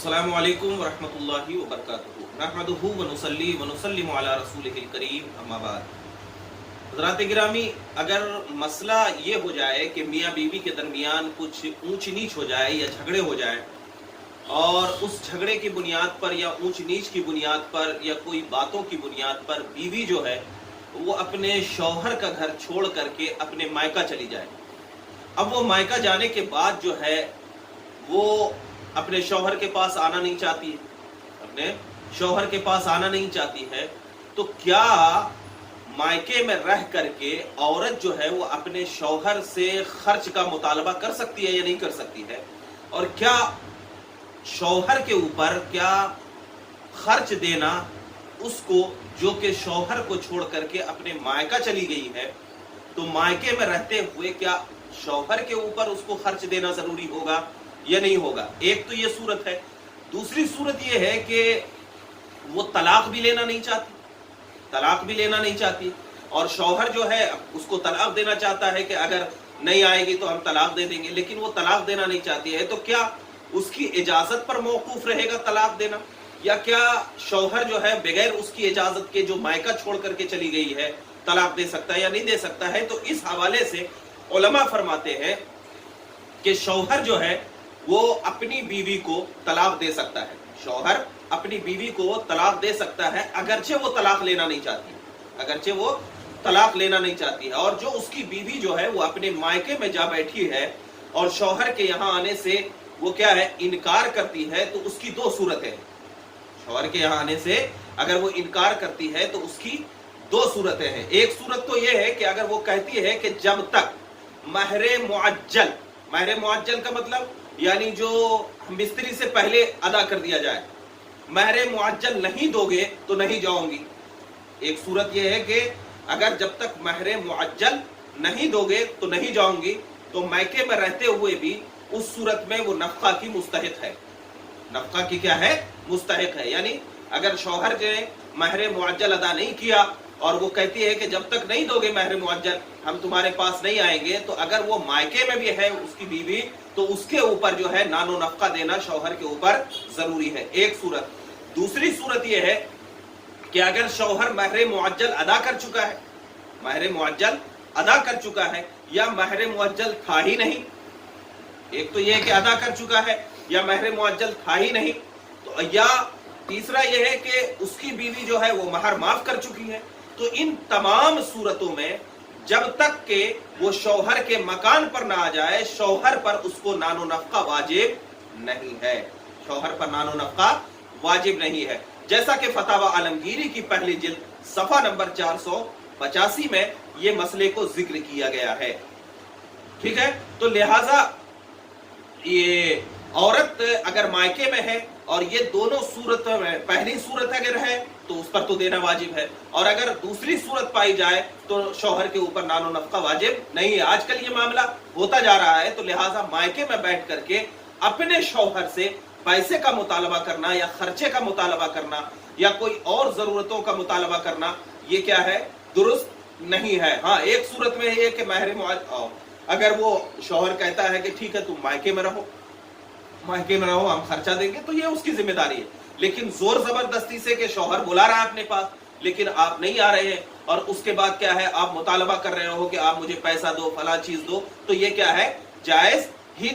अस्सलामु अलैकुम वरहमतुल्लाहि वबरकातुहू नहमदुहू व नुसल्ली व नुसल्लिमु अला रसूलिहिल करीम अम्मा बाद। हज़रात गिरामी, अगर मसला ये हो जाए कि मियाँ बीवी के दरमियान कुछ ऊंच नीच हो जाए या झगड़े हो जाए और उस झगड़े की बुनियाद पर या ऊंच नीच की बुनियाद पर या कोई बातों की बुनियाद पर बीवी जो है वो अपने शौहर का घर छोड़ करके अपने मायका चली जाए। अब वो मायका जाने के बाद जो है वो अपने शौहर के पास आना नहीं चाहती है, अपने शौहर के पास आना नहीं चाहती है, तो क्या मायके में रह करके औरत जो है वो अपने शौहर से खर्च का मुतालबा कर सकती है या नहीं कर सकती है? और क्या शौहर के ऊपर क्या खर्च देना उसको, जो कि शौहर को छोड़ करके अपने मायका चली गई है, तो मायके में रहते हुए क्या शौहर के ऊपर उसको खर्च देना जरूरी होगा या नहीं होगा? एक तो ये सूरत है। दूसरी सूरत ये है कि वो तलाक भी लेना नहीं चाहती, और शौहर जो है उसको तलाक देना चाहता है कि अगर नहीं आएगी तो हम तलाक दे देंगे, लेकिन वो तलाक देना नहीं चाहती है। तो क्या उसकी इजाजत पर मौकूफ रहेगा तलाक देना, या क्या शौहर जो है बगैर उसकी इजाजत के जो मायका छोड़ करके चली गई है तलाक दे सकता है या नहीं दे सकता है? तो इस हवाले से उलमा फरमाते हैं कि शौहर जो है वो अपनी बीवी को तलाक दे सकता है। शौहर अपनी बीवी को तलाक दे सकता है अगरचे वो तलाक लेना नहीं चाहती है, और जो उसकी बीवी जो है वो अपने मायके में जा बैठी है और शौहर के यहाँ आने से वो क्या है इनकार करती है, तो उसकी दो सूरतें हैं। शौहर के यहाँ आने से अगर वो इनकार करती है तो उसकी दो सूरतें हैं। एक सूरत तो ये है कि अगर वो कहती है कि जब तक महरे मुअज्जल का मतलब यानी जो मिस्त्री से पहले अदा कर दिया जाए, महरे मुअज्जल नहीं दोगे तो नहीं जाऊंगी। एक सूरत यह है कि अगर जब तक महरे मुअज्जल नहीं दोगे तो नहीं जाऊंगी, तो मायके में रहते हुए भी उस सूरत में वो नफका की मुस्तहिक है। नफका की क्या है? मुस्तहिक है। यानी अगर शौहर ने महरे मुअज्जल अदा नहीं किया और वो कहती है कि जब तक नहीं दोगे महरे मुअज्जल हम तुम्हारे पास नहीं आएंगे, तो अगर वो मायके में भी है उसकी बीवी, तो उसके ऊपर जो है नानो नफका देना शौहर के ऊपर जरूरी है। एक सूरत। दूसरी सूरत यह है कि अगर शौहर महरे मुअज्जल अदा कर चुका है या महरे मुअज्जल था ही नहीं, एक तो यह है कि अदा कर चुका है या महरे मुअज्जल था ही नहीं, तो या तीसरा यह है कि उसकी बीवी जो है वो महर माफ कर चुकी है। तो इन तमाम सूरतों में जब तक के वो शौहर के मकान पर ना आ जाए, शौहर पर उसको नानो नफका वाजिब नहीं है। जैसा कि फतावा आलमगीरी की पहली जिल्द सफा नंबर 485 में ये मसले को जिक्र किया गया है। ठीक है, तो लिहाजा ये औरत अगर मायके में है और ये दोनों सूरतों में पहली सूरत अगर है तो उस पर तो देना वाजिब है, और अगर दूसरी सूरत पाई जाए तो शौहर के ऊपर नानो नफका वाजिब नहीं है। आजकल ये मामला होता जा रहा है, तो लिहाजा मायके में बैठ करके अपने शौहर से पैसे का मुतालबा करना या खर्चे का मुतालबा करना या कोई और जरूरतों का मुतालबा करना, ये क्या है? दुरुस्त नहीं है। हाँ, एक सूरत में है कि महरे मुअज्जल, अगर वो शौहर कहता है कि ठीक है तुम मायके में रहो हम खर्चा देंगे, तो ये उसकी जिम्मेदारी है। लेकिन जोर जबरदस्ती से कि शौहर बुला रहा है अपने पास लेकिन आप नहीं आ रहे हैं, और उसके बाद क्या है आप मुतालबा कर रहे हो कि आप मुझे पैसा दो, फला चीज दो, तो ये क्या है? जायज ही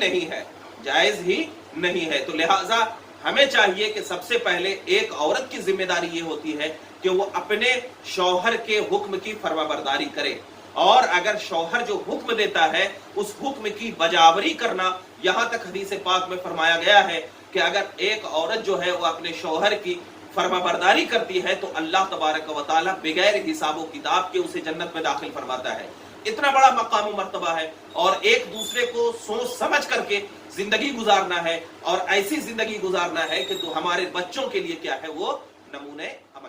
नहीं है। तो लिहाजा हमें चाहिए कि सबसे पहले एक औरत की जिम्मेदारी ये होती है कि वो अपने शौहर के हुक्म की फरमाबरदारी करे, और अगर शौहर जो हुक्म देता है उस हुक्म की बजावरी करना, यहां तक हदीस पाक में फरमाया गया है कि अगर एक औरत जो है वो अपने शौहर की फरमाबरदारी करती है तो अल्लाह तबारक व तआला बगैर हिसाब किताब के उसे जन्नत में दाखिल फरमाता है। इतना बड़ा मकाम व मर्तबा है, और एक दूसरे को सोच समझ करके जिंदगी गुजारना है, और ऐसी जिंदगी गुजारना है कि तो हमारे बच्चों के लिए क्या है वो नमूने अमल